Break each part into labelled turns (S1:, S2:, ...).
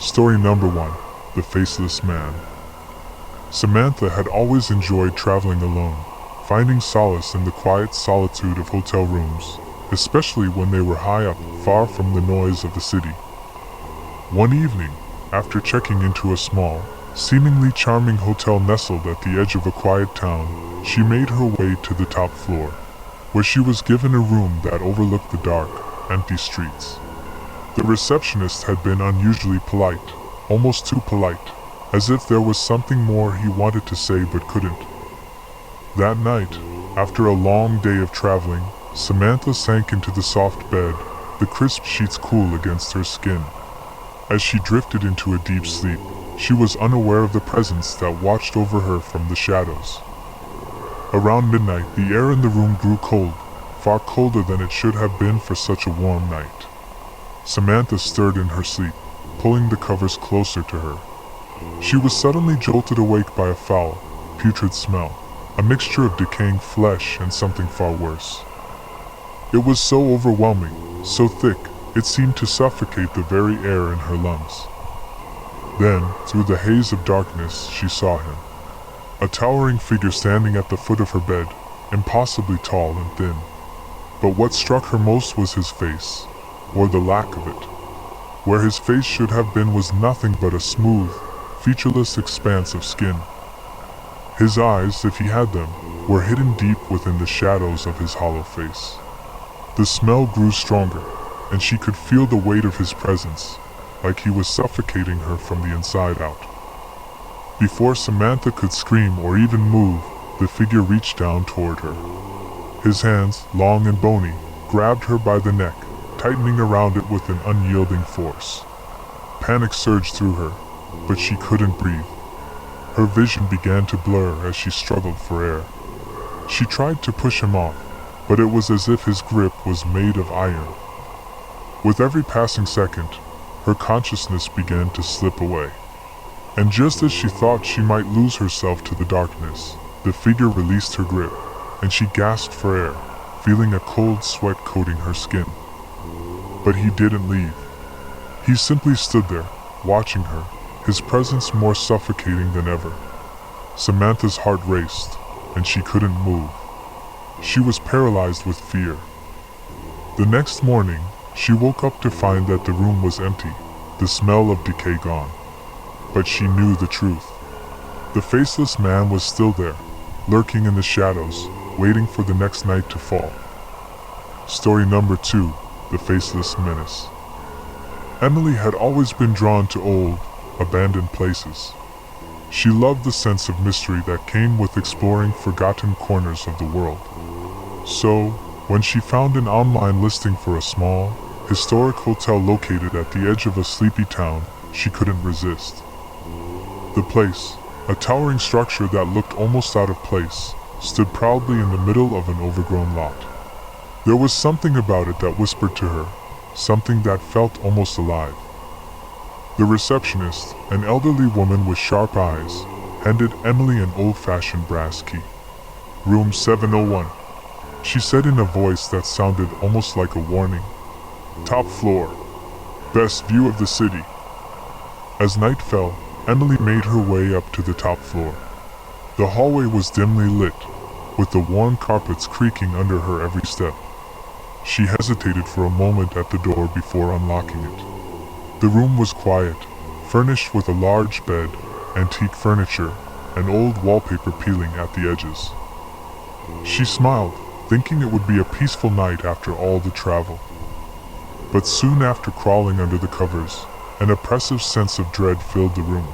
S1: Story number 1. The Faceless Man. Samantha had always enjoyed traveling alone, finding solace in the quiet solitude of hotel rooms, especially when they were high up, far from the noise of the city. One evening, after checking into a small, seemingly charming hotel nestled at the edge of a quiet town, she made her way to the top floor, where she was given a room that overlooked the dark, empty streets. The receptionist had been unusually polite, almost too polite, as if there was something more he wanted to say but couldn't. That night, after a long day of traveling, Samantha sank into the soft bed, the crisp sheets cool against her skin. As she drifted into a deep sleep, she was unaware of the presence that watched over her from the shadows. Around midnight, the air in the room grew cold, far colder than it should have been for such a warm night. Samantha stirred in her sleep, pulling the covers closer to her. She was suddenly jolted awake by a foul, putrid smell, a mixture of decaying flesh and something far worse. It was so overwhelming, so thick, it seemed to suffocate the very air in her lungs. Then, through the haze of darkness, she saw him. A towering figure standing at the foot of her bed, impossibly tall and thin. But what struck her most was his face, or the lack of it. Where his face should have been was nothing but a smooth, featureless expanse of skin. His eyes, if he had them, were hidden deep within the shadows of his hollow face. The smell grew stronger, and she could feel the weight of his presence, like he was suffocating her from the inside out. Before Samantha could scream or even move, the figure reached down toward her. His hands, long and bony, grabbed her by the neck, tightening around it with an unyielding force. Panic surged through her, but she couldn't breathe. Her vision began to blur as she struggled for air. She tried to push him off, but it was as if his grip was made of iron. With every passing second, her consciousness began to slip away. And just as she thought she might lose herself to the darkness, the figure released her grip, and she gasped for air, feeling a cold sweat coating her skin. But he didn't leave. He simply stood there, watching her, his presence more suffocating than ever. Samantha's heart raced, and she couldn't move. She was paralyzed with fear. The next morning, she woke up to find that the room was empty, the smell of decay gone. But she knew the truth. The faceless man was still there, lurking in the shadows, waiting for the next night to fall. Story number 2. The Faceless Menace. Emily had always been drawn to old, abandoned places. She loved the sense of mystery that came with exploring forgotten corners of the world. So, when she found an online listing for a small, historic hotel located at the edge of a sleepy town, she couldn't resist. The place, a towering structure that looked almost out of place, stood proudly in the middle of an overgrown lot. There was something about it that whispered to her, something that felt almost alive. The receptionist, an elderly woman with sharp eyes, handed Emily an old-fashioned brass key. "Room 701, she said in a voice that sounded almost like a warning. "Top floor. Best view of the city." As night fell, Emily made her way up to the top floor. The hallway was dimly lit, with the worn carpets creaking under her every step. She hesitated for a moment at the door before unlocking it. The room was quiet, furnished with a large bed, antique furniture, and old wallpaper peeling at the edges. She smiled, thinking it would be a peaceful night after all the travel. But soon after crawling under the covers, an oppressive sense of dread filled the room.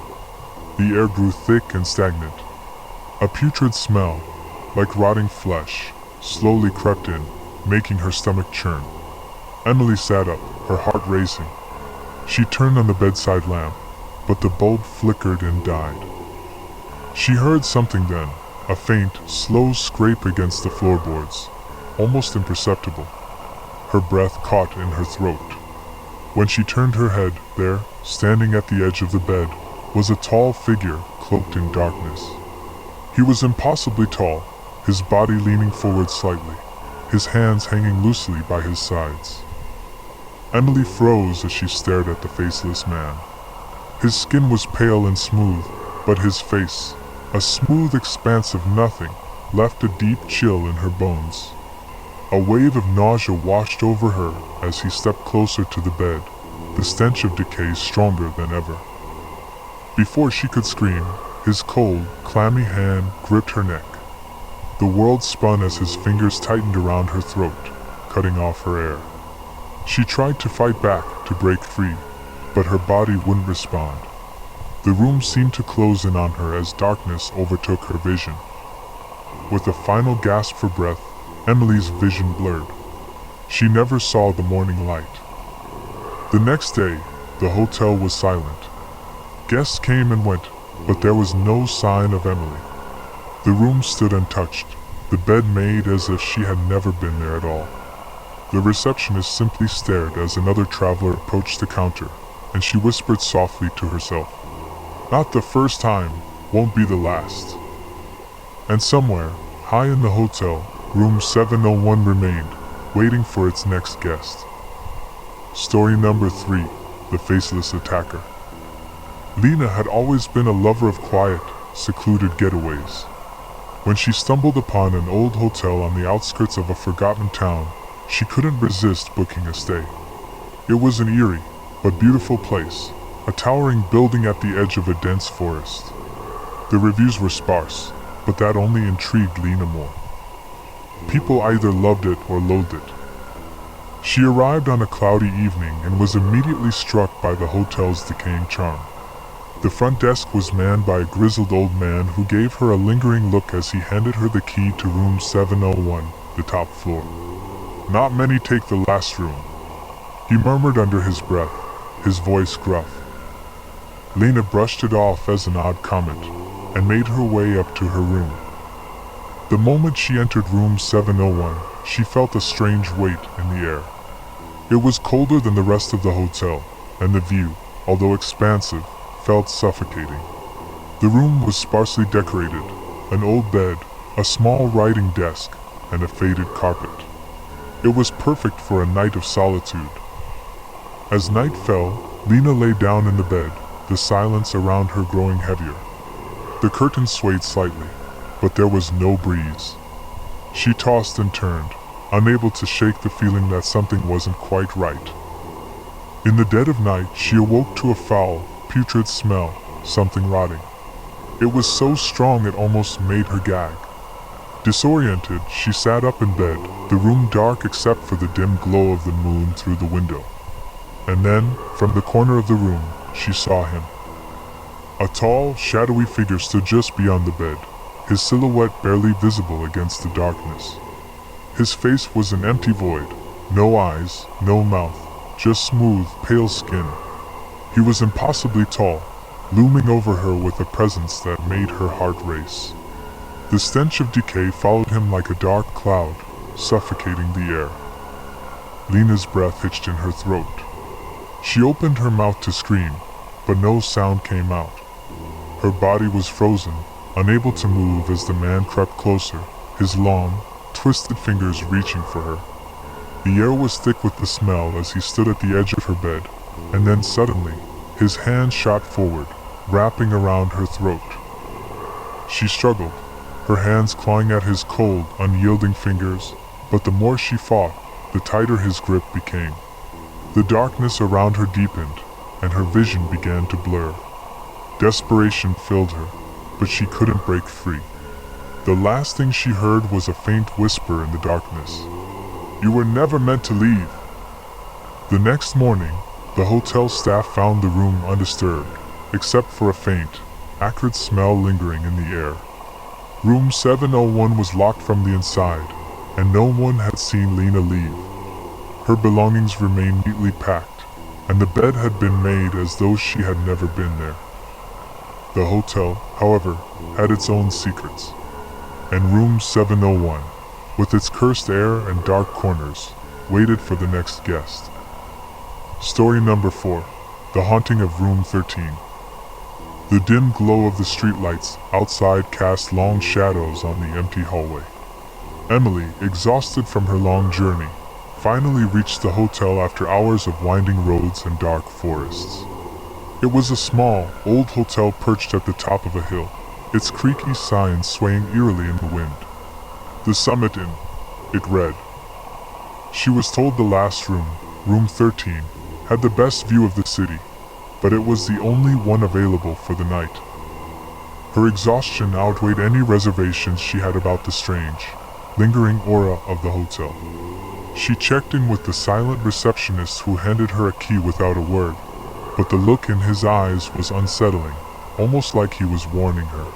S1: The air grew thick and stagnant. A putrid smell, like rotting flesh, slowly crept in, making her stomach churn. Emily sat up, her heart racing. She turned on the bedside lamp, but the bulb flickered and died. She heard something then, a faint, slow scrape against the floorboards, almost imperceptible. Her breath caught in her throat. When she turned her head, there, standing at the edge of the bed, was a tall figure cloaked in darkness. He was impossibly tall, his body leaning forward slightly, his hands hanging loosely by his sides. Emily froze as she stared at the faceless man. His skin was pale and smooth, but his face, a smooth expanse of nothing, left a deep chill in her bones. A wave of nausea washed over her as he stepped closer to the bed, the stench of decay stronger than ever. Before she could scream, his cold, clammy hand gripped her neck. The world spun as his fingers tightened around her throat, cutting off her air. She tried to fight back, to break free, but her body wouldn't respond. The room seemed to close in on her as darkness overtook her vision. With a final gasp for breath, Emily's vision blurred. She never saw the morning light. The next day, the hotel was silent. Guests came and went, but there was no sign of Emily. The room stood untouched, the bed made as if she had never been there at all. The receptionist simply stared as another traveler approached the counter, and she whispered softly to herself, "Not the first time, won't be the last." And somewhere, high in the hotel, room 701 remained, waiting for its next guest. Story number 3, The Faceless Attacker. Lena had always been a lover of quiet, secluded getaways. When she stumbled upon an old hotel on the outskirts of a forgotten town, she couldn't resist booking a stay. It was an eerie, but beautiful place, a towering building at the edge of a dense forest. The reviews were sparse, but that only intrigued Lena more. People either loved it or loathed it. She arrived on a cloudy evening and was immediately struck by the hotel's decaying charm. The front desk was manned by a grizzled old man who gave her a lingering look as he handed her the key to room 701, the top floor. "Not many take the last room," he murmured under his breath, his voice gruff. Lena brushed it off as an odd comment, and made her way up to her room. The moment she entered room 701, she felt a strange weight in the air. It was colder than the rest of the hotel, and the view, although expansive, felt suffocating. The room was sparsely decorated, an old bed, a small writing desk, and a faded carpet. It was perfect for a night of solitude. As night fell, Lena lay down in the bed, the silence around her growing heavier. The curtains swayed slightly, but there was no breeze. She tossed and turned, unable to shake the feeling that something wasn't quite right. In the dead of night, she awoke to a foul, putrid smell, something rotting. It was so strong it almost made her gag. Disoriented, she sat up in bed, the room dark except for the dim glow of the moon through the window. And then, from the corner of the room, she saw him. A tall, shadowy figure stood just beyond the bed, his silhouette barely visible against the darkness. His face was an empty void, no eyes, no mouth, just smooth, pale skin. He was impossibly tall, looming over her with a presence that made her heart race. The stench of decay followed him like a dark cloud, suffocating the air. Lena's breath hitched in her throat. She opened her mouth to scream, but no sound came out. Her body was frozen, unable to move as the man crept closer, his long, twisted fingers reaching for her. The air was thick with the smell as he stood at the edge of her bed, and then suddenly, his hand shot forward, wrapping around her throat. She struggled, her hands clawing at his cold, unyielding fingers, but the more she fought, the tighter his grip became. The darkness around her deepened, and her vision began to blur. Desperation filled her, but she couldn't break free. The last thing she heard was a faint whisper in the darkness. "You were never meant to leave." The next morning, the hotel staff found the room undisturbed, except for a faint, acrid smell lingering in the air. Room 701 was locked from the inside, and no one had seen Lena leave. Her belongings remained neatly packed, and the bed had been made as though she had never been there. The hotel, however, had its own secrets, and room 701, with its cursed air and dark corners, waited for the next guest. Story number 4, The Haunting of Room 13. The dim glow of the streetlights outside cast long shadows on the empty hallway. Emily, exhausted from her long journey, finally reached the hotel after hours of winding roads and dark forests. It was a small, old hotel perched at the top of a hill, its creaky sign swaying eerily in the wind. The Summit Inn, it read. She was told the last room, room 13, had the best view of the city, but it was the only one available for the night. Her exhaustion outweighed any reservations she had about the strange, lingering aura of the hotel. She checked in with the silent receptionist who handed her a key without a word, but the look in his eyes was unsettling, almost like he was warning her.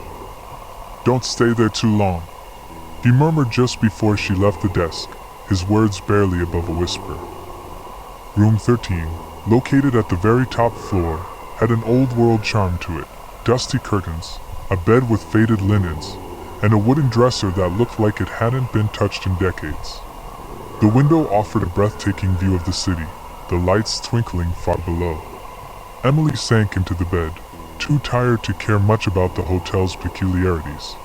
S1: "Don't stay there too long," he murmured just before she left the desk, his words barely above a whisper. Room 13, located at the very top floor, had an old-world charm to it. Dusty curtains, a bed with faded linens, and a wooden dresser that looked like it hadn't been touched in decades. The window offered a breathtaking view of the city, the lights twinkling far below. Emily sank into the bed, too tired to care much about the hotel's peculiarities.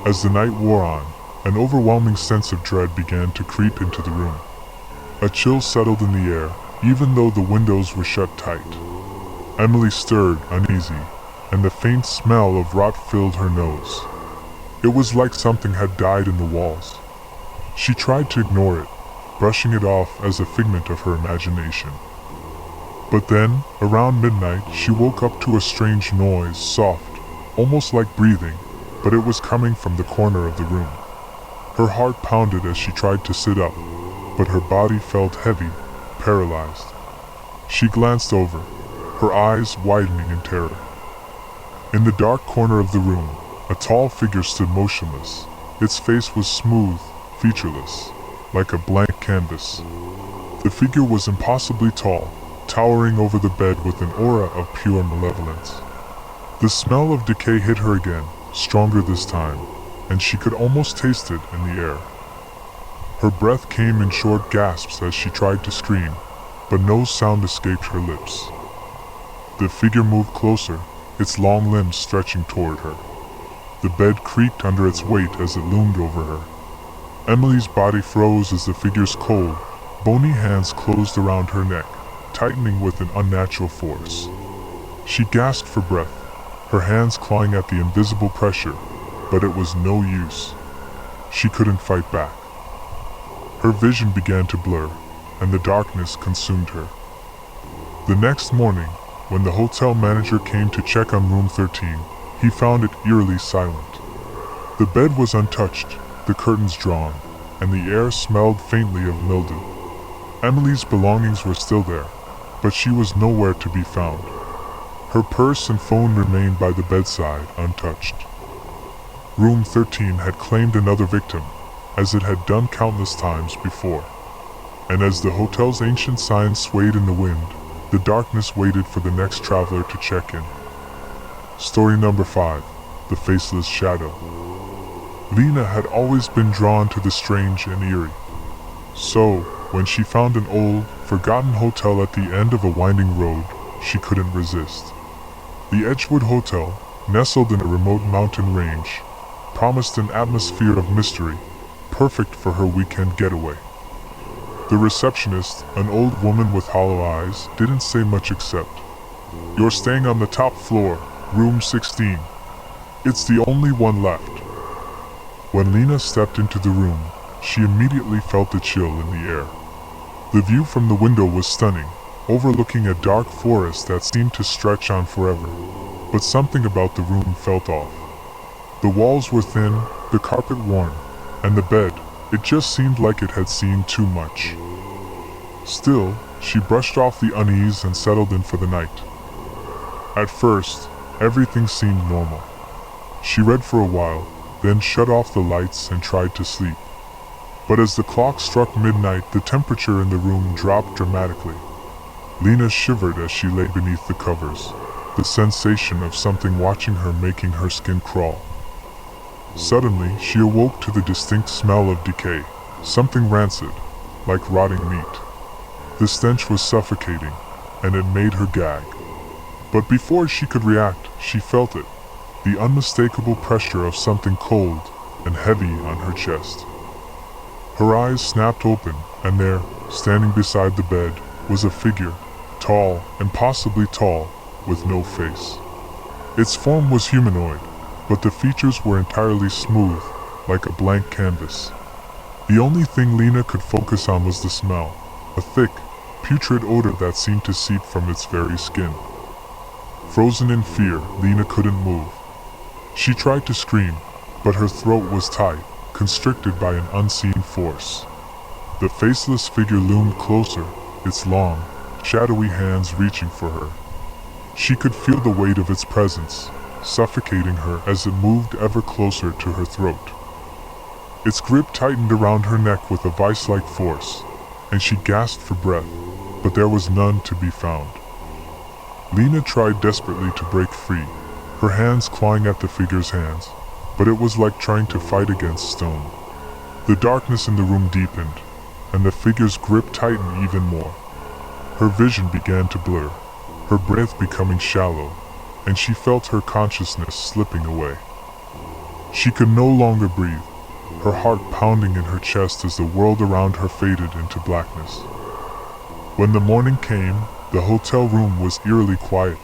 S1: As the night wore on, an overwhelming sense of dread began to creep into the room. A chill settled in the air, even though the windows were shut tight. Emily stirred, uneasy, and the faint smell of rot filled her nose. It was like something had died in the walls. She tried to ignore it, brushing it off as a figment of her imagination. But then, around midnight, she woke up to a strange noise, soft, almost like breathing, but it was coming from the corner of the room. Her heart pounded as she tried to sit up, but her body felt heavy, paralyzed. She glanced over, her eyes widening in terror. In the dark corner of the room, a tall figure stood motionless. Its face was smooth, featureless, like a blank canvas. The figure was impossibly tall, towering over the bed with an aura of pure malevolence. The smell of decay hit her again, stronger this time, and she could almost taste it in the air. Her breath came in short gasps as she tried to scream, but no sound escaped her lips. The figure moved closer, its long limbs stretching toward her. The bed creaked under its weight as it loomed over her. Emily's body froze as the figure's cold, bony hands closed around her neck, tightening with an unnatural force. She gasped for breath, her hands clawing at the invisible pressure, but it was no use. She couldn't fight back. Her vision began to blur, and the darkness consumed her. The next morning, when the hotel manager came to check on room 13, he found it eerily silent. The bed was untouched, the curtains drawn, and the air smelled faintly of mildew. Emily's belongings were still there, but she was nowhere to be found. Her purse and phone remained by the bedside, untouched. Room 13 had claimed another victim, as it had done countless times before. And as the hotel's ancient sign swayed in the wind, the darkness waited for the next traveler to check in. Story number 5, The Faceless Shadow. Lena had always been drawn to the strange and eerie. So, when she found an old, forgotten hotel at the end of a winding road, she couldn't resist. The Edgewood Hotel, nestled in a remote mountain range, promised an atmosphere of mystery, perfect for her weekend getaway. The receptionist, an old woman with hollow eyes, didn't say much except, "You're staying on the top floor, room 16. It's the only one left." When Lena stepped into the room, she immediately felt a chill in the air. The view from the window was stunning, overlooking a dark forest that seemed to stretch on forever. But something about the room felt off. The walls were thin, the carpet worn, and the bed, it just seemed like it had seen too much. Still, she brushed off the unease and settled in for the night. At first, everything seemed normal. She read for a while, then shut off the lights and tried to sleep. But as the clock struck midnight, the temperature in the room dropped dramatically. Lena shivered as she lay beneath the covers, the sensation of something watching her making her skin crawl. Suddenly, she awoke to the distinct smell of decay, something rancid, like rotting meat. The stench was suffocating, and it made her gag. But before she could react, she felt it, the unmistakable pressure of something cold and heavy on her chest. Her eyes snapped open, and there, standing beside the bed, was a figure, tall, impossibly tall, with no face. Its form was humanoid, but the features were entirely smooth, like a blank canvas. The only thing Lena could focus on was the smell, a thick, putrid odor that seemed to seep from its very skin. Frozen in fear, Lena couldn't move. She tried to scream, but her throat was tight, constricted by an unseen force. The faceless figure loomed closer, its long, shadowy hands reaching for her. She could feel the weight of its presence, suffocating her as it moved ever closer to her throat. Its grip tightened around her neck with a vice-like force, and she gasped for breath, but there was none to be found. Lena tried desperately to break free, her hands clawing at the figure's hands, but it was like trying to fight against stone. The darkness in the room deepened, and the figure's grip tightened even more. Her vision began to blur, her breath becoming shallow, and she felt her consciousness slipping away. She could no longer breathe, her heart pounding in her chest as the world around her faded into blackness. When the morning came, the hotel room was eerily quiet.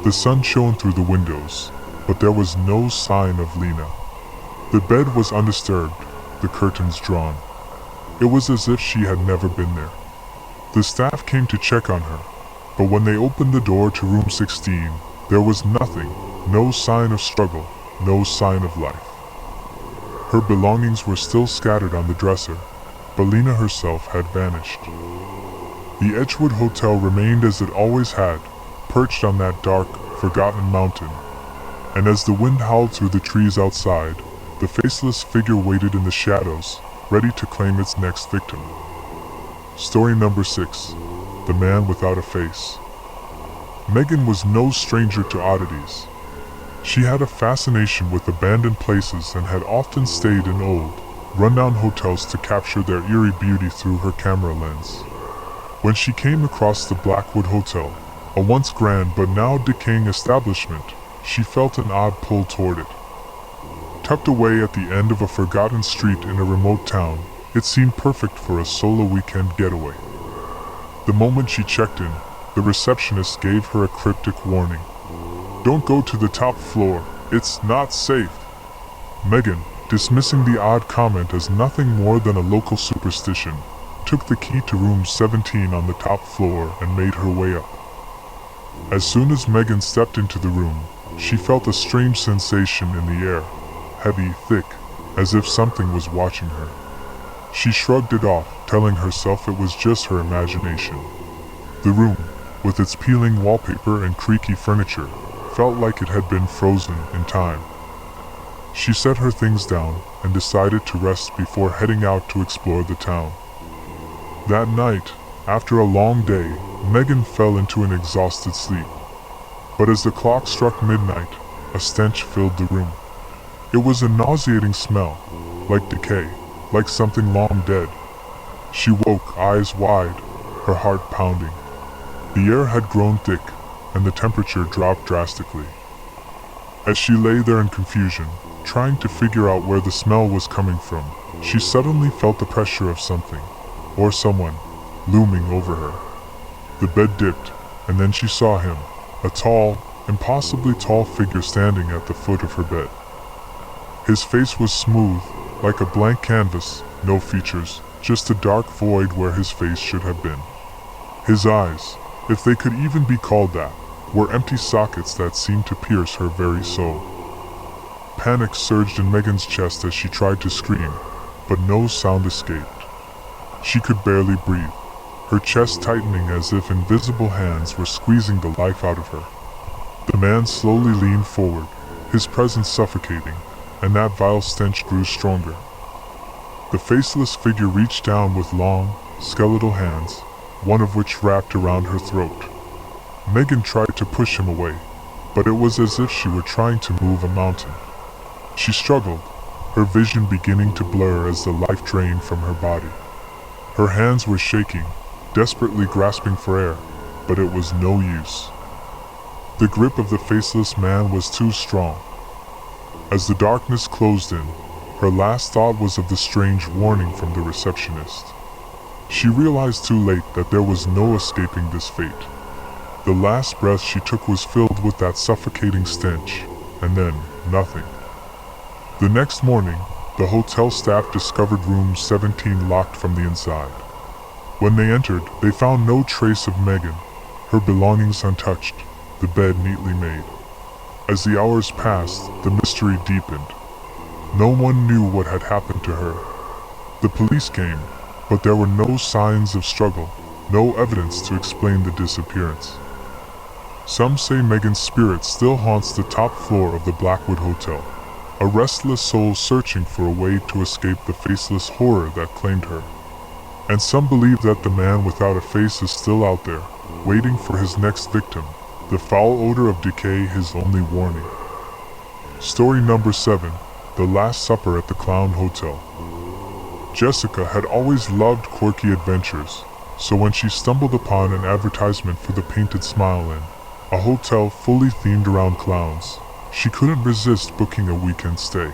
S1: The sun shone through the windows, but there was no sign of Lena. The bed was undisturbed, the curtains drawn. It was as if she had never been there. The staff came to check on her, but when they opened the door to room 16, there was nothing, no sign of struggle, no sign of life. Her belongings were still scattered on the dresser, but Lena herself had vanished. The Edgewood Hotel remained as it always had, perched on that dark, forgotten mountain, and as the wind howled through the trees outside, the faceless figure waited in the shadows, ready to claim its next victim. Story number 6. The Man Without a Face. Megan was no stranger to oddities. She had a fascination with abandoned places and had often stayed in old, rundown hotels to capture their eerie beauty through her camera lens. When she came across the Blackwood Hotel, a once grand but now decaying establishment, she felt an odd pull toward it. Tucked away at the end of a forgotten street in a remote town, it seemed perfect for a solo weekend getaway. The moment she checked in, the receptionist gave her a cryptic warning. "Don't go to the top floor, it's not safe." Megan, dismissing the odd comment as nothing more than a local superstition, took the key to room 17 on the top floor and made her way up. As soon as Megan stepped into the room, she felt a strange sensation in the air, heavy, thick, as if something was watching her. She shrugged it off, telling herself it was just her imagination. The room, with its peeling wallpaper and creaky furniture, felt like it had been frozen in time. She set her things down and decided to rest before heading out to explore the town. That night, after a long day, Megan fell into an exhausted sleep. But as the clock struck midnight, a stench filled the room. It was a nauseating smell, like decay, like something long dead. She woke, eyes wide, her heart pounding. The air had grown thick, and the temperature dropped drastically. As she lay there in confusion, trying to figure out where the smell was coming from, she suddenly felt the pressure of something, or someone, looming over her. The bed dipped, and then she saw him, a tall, impossibly tall figure standing at the foot of her bed. His face was smooth, like a blank canvas, no features, just a dark void where his face should have been. His eyes, if they could even be called that, were empty sockets that seemed to pierce her very soul. Panic surged in Megan's chest as she tried to scream, but no sound escaped. She could barely breathe, her chest tightening as if invisible hands were squeezing the life out of her. The man slowly leaned forward, his presence suffocating, and that vile stench grew stronger. The faceless figure reached down with long, skeletal hands, one of which wrapped around her throat. Megan tried to push him away, but it was as if she were trying to move a mountain. She struggled, her vision beginning to blur as the life drained from her body. Her hands were shaking, desperately grasping for air, but it was no use. The grip of the faceless man was too strong. As the darkness closed in, her last thought was of the strange warning from the receptionist. She realized too late that there was no escaping this fate. The last breath she took was filled with that suffocating stench, and then, nothing. The next morning, the hotel staff discovered room 17 locked from the inside. When they entered, they found no trace of Megan, her belongings untouched, the bed neatly made. As the hours passed, the mystery deepened. No one knew what had happened to her. The police came, but there were no signs of struggle, no evidence to explain the disappearance. Some say Megan's spirit still haunts the top floor of the Blackwood Hotel, a restless soul searching for a way to escape the faceless horror that claimed her. And some believe that the man without a face is still out there, waiting for his next victim, the foul odor of decay his only warning. Story number 7, The Last Supper at the Clown Hotel. Jessica had always loved quirky adventures, so when she stumbled upon an advertisement for the Painted Smile Inn, a hotel fully themed around clowns, she couldn't resist booking a weekend stay.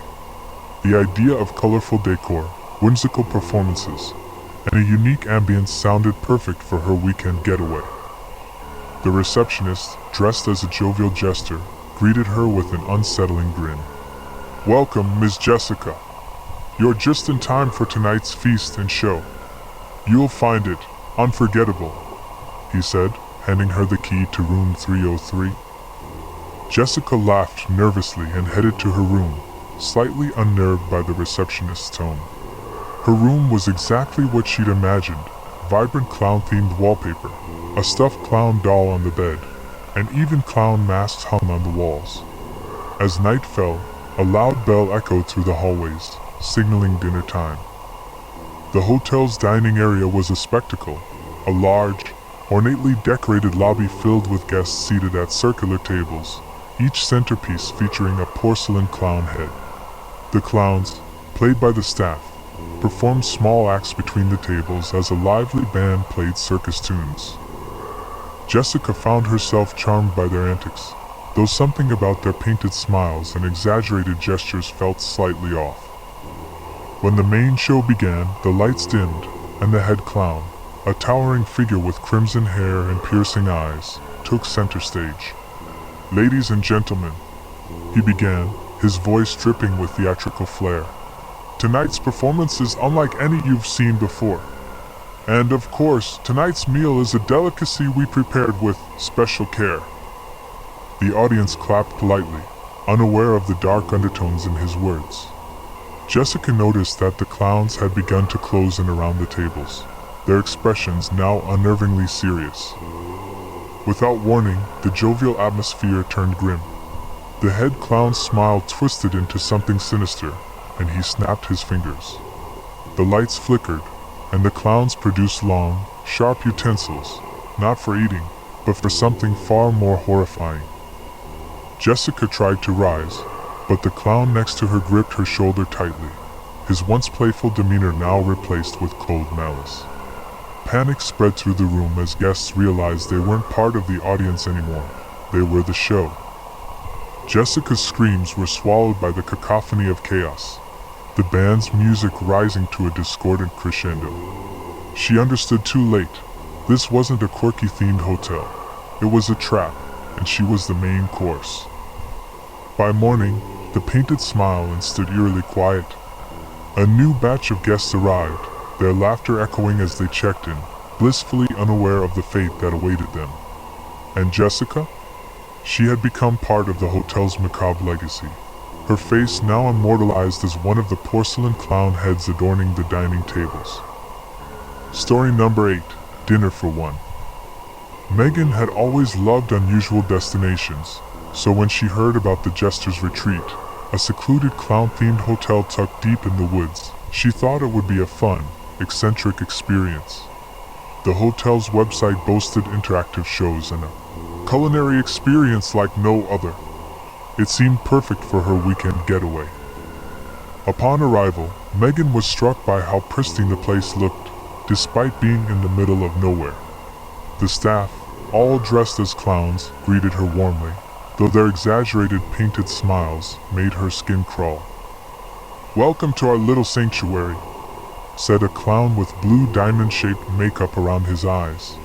S1: The idea of colorful decor, whimsical performances, and a unique ambience sounded perfect for her weekend getaway. The receptionist, dressed as a jovial jester, greeted her with an unsettling grin. "Welcome, Miss Jessica. You're just in time for tonight's feast and show. You'll find it unforgettable," he said, handing her the key to room 303. Jessica laughed nervously and headed to her room, slightly unnerved by the receptionist's tone. Her room was exactly what she'd imagined: vibrant clown-themed wallpaper, a stuffed clown doll on the bed, and even clown masks hung on the walls. As night fell, a loud bell echoed through the hallways, signaling dinner time. The hotel's dining area was a spectacle, a large, ornately decorated lobby filled with guests seated at circular tables, each centerpiece featuring a porcelain clown head. The clowns, played by the staff, performed small acts between the tables as a lively band played circus tunes. Jessica found herself charmed by their antics, though something about their painted smiles and exaggerated gestures felt slightly off. When the main show began, the lights dimmed, and the head clown, a towering figure with crimson hair and piercing eyes, took center stage. "Ladies and gentlemen," he began, his voice dripping with theatrical flair, "tonight's performance is unlike any you've seen before. And of course, tonight's meal is a delicacy we prepared with special care." The audience clapped politely, unaware of the dark undertones in his words. Jessica noticed that the clowns had begun to close in around the tables, their expressions now unnervingly serious. Without warning, the jovial atmosphere turned grim. The head clown's smile twisted into something sinister, and he snapped his fingers. The lights flickered, and the clowns produced long, sharp utensils, not for eating, but for something far more horrifying. Jessica tried to rise, but the clown next to her gripped her shoulder tightly, his once playful demeanor now replaced with cold malice. Panic spread through the room as guests realized they weren't part of the audience anymore, they were the show. Jessica's screams were swallowed by the cacophony of chaos, the band's music rising to a discordant crescendo. She understood too late. This wasn't a quirky themed hotel. It was a trap, and she was the main course. By morning, the Painted Smile Inn stood eerily quiet. A new batch of guests arrived, their laughter echoing as they checked in, blissfully unaware of the fate that awaited them. And Jessica? She had become part of the hotel's macabre legacy, her face now immortalized as one of the porcelain clown heads adorning the dining tables. Story number 8, Dinner for One. Megan had always loved unusual destinations, so when she heard about the Jester's Retreat, a secluded clown-themed hotel tucked deep in the woods, she thought it would be a fun, eccentric experience. The hotel's website boasted interactive shows and a culinary experience like no other. It seemed perfect for her weekend getaway. Upon arrival, Megan was struck by how pristine the place looked, despite being in the middle of nowhere. The staff, all dressed as clowns, greeted her warmly, though their exaggerated painted smiles made her skin crawl. "Welcome to our little sanctuary," said a clown with blue diamond-shaped makeup around his eyes.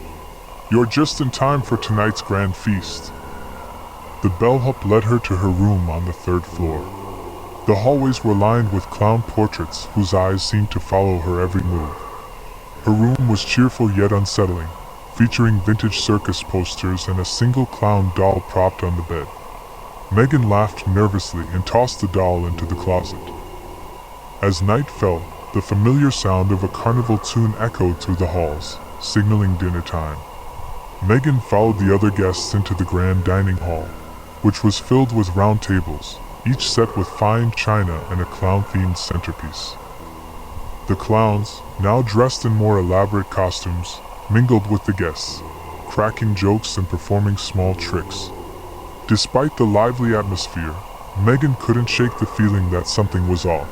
S1: You're just in time for tonight's grand feast. The bellhop led her to her room on the third floor. The hallways were lined with clown portraits whose eyes seemed to follow her every move. Her room was cheerful yet unsettling, featuring vintage circus posters and a single clown doll propped on the bed. Megan laughed nervously and tossed the doll into the closet. As night fell, the familiar sound of a carnival tune echoed through the halls, signaling dinner time. Megan followed the other guests into the grand dining hall, which was filled with round tables, each set with fine china and a clown-themed centerpiece. The clowns, now dressed in more elaborate costumes, mingled with the guests, cracking jokes and performing small tricks. Despite the lively atmosphere, Megan couldn't shake the feeling that something was off.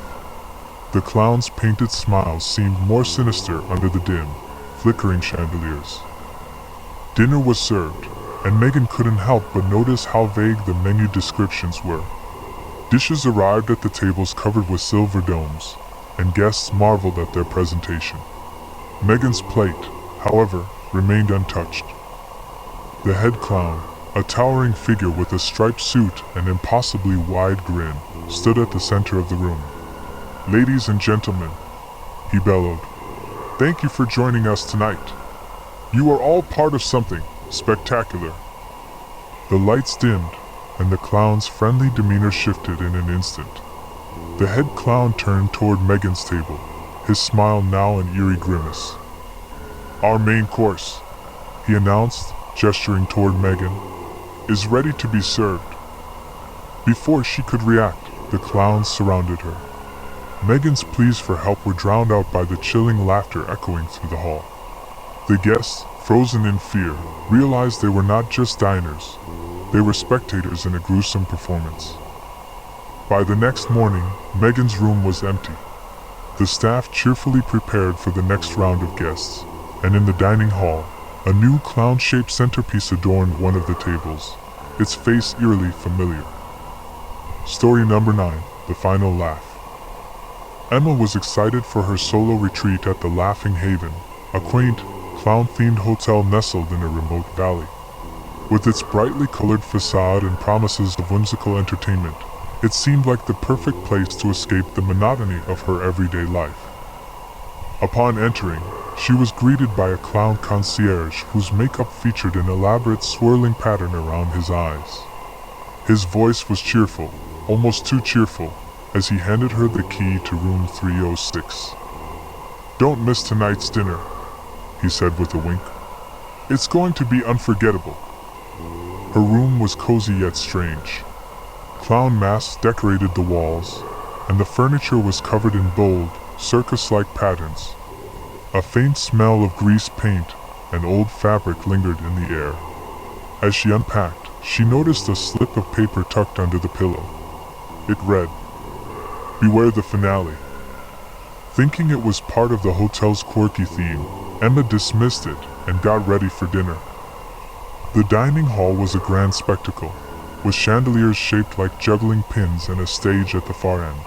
S1: The clowns' painted smiles seemed more sinister under the dim, flickering chandeliers. Dinner was served, and Megan couldn't help but notice how vague the menu descriptions were. Dishes arrived at the tables covered with silver domes, and guests marveled at their presentation. Megan's plate, however, remained untouched. The head clown, a towering figure with a striped suit and impossibly wide grin, stood at the center of the room. "Ladies and gentlemen," he bellowed, "thank you for joining us tonight. You are all part of something spectacular." The lights dimmed, and the clown's friendly demeanor shifted in an instant. The head clown turned toward Megan's table, his smile now an eerie grimace. "Our main course," he announced, gesturing toward Megan, "is ready to be served." Before she could react, the clowns surrounded her. Megan's pleas for help were drowned out by the chilling laughter echoing through the hall. The guests, frozen in fear, realized they were not just diners, they were spectators in a gruesome performance. By the next morning, Megan's room was empty. The staff cheerfully prepared for the next round of guests, and in the dining hall, a new clown-shaped centerpiece adorned one of the tables, its face eerily familiar. Story number 9, The Final Laugh. Emma was excited for her solo retreat at the Laughing Haven, a quaint, clown-themed hotel nestled in a remote valley. With its brightly colored facade and promises of whimsical entertainment, it seemed like the perfect place to escape the monotony of her everyday life. Upon entering, she was greeted by a clown concierge whose makeup featured an elaborate swirling pattern around his eyes. His voice was cheerful, almost too cheerful, as he handed her the key to room 306. "Don't miss tonight's dinner," he said with a wink. "It's going to be unforgettable." Her room was cozy yet strange. Clown masks decorated the walls, and the furniture was covered in bold, circus-like patterns. A faint smell of grease paint and old fabric lingered in the air. As she unpacked, she noticed a slip of paper tucked under the pillow. It read, "Beware the finale." Thinking it was part of the hotel's quirky theme, Emma dismissed it and got ready for dinner. The dining hall was a grand spectacle, with chandeliers shaped like juggling pins and a stage at the far end.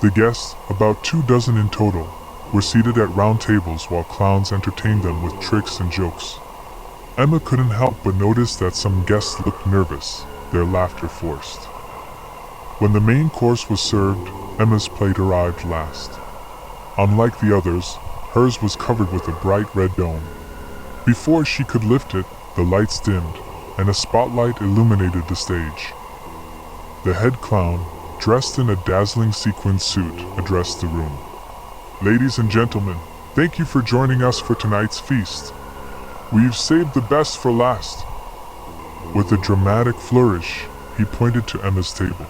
S1: The guests, about 24 in total, were seated at round tables while clowns entertained them with tricks and jokes. Emma couldn't help but notice that some guests looked nervous, their laughter forced. When the main course was served, Emma's plate arrived last. Unlike the others, hers was covered with a bright red dome. Before she could lift it, the lights dimmed, and a spotlight illuminated the stage. The head clown, dressed in a dazzling sequin suit, addressed the room. "Ladies and gentlemen, thank you for joining us for tonight's feast. We've saved the best for last." With a dramatic flourish, he pointed to Emma's table.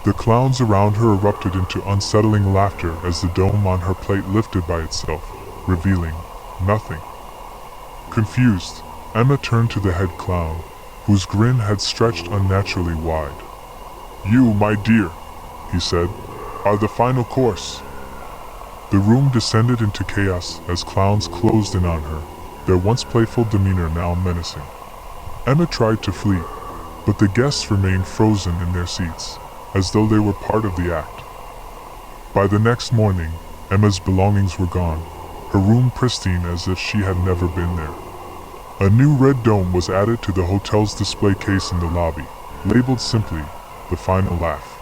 S1: The clowns around her erupted into unsettling laughter as the dome on her plate lifted by itself, revealing nothing. Confused, Emma turned to the head clown, whose grin had stretched unnaturally wide. "You, my dear," he said, "are the final course." The room descended into chaos as clowns closed in on her, their once playful demeanor now menacing. Emma tried to flee, but the guests remained frozen in their seats, as though they were part of the act. By the next morning, Emma's belongings were gone, her room pristine as if she had never been there. A new red dome was added to the hotel's display case in the lobby, labeled simply, "The Final Laugh."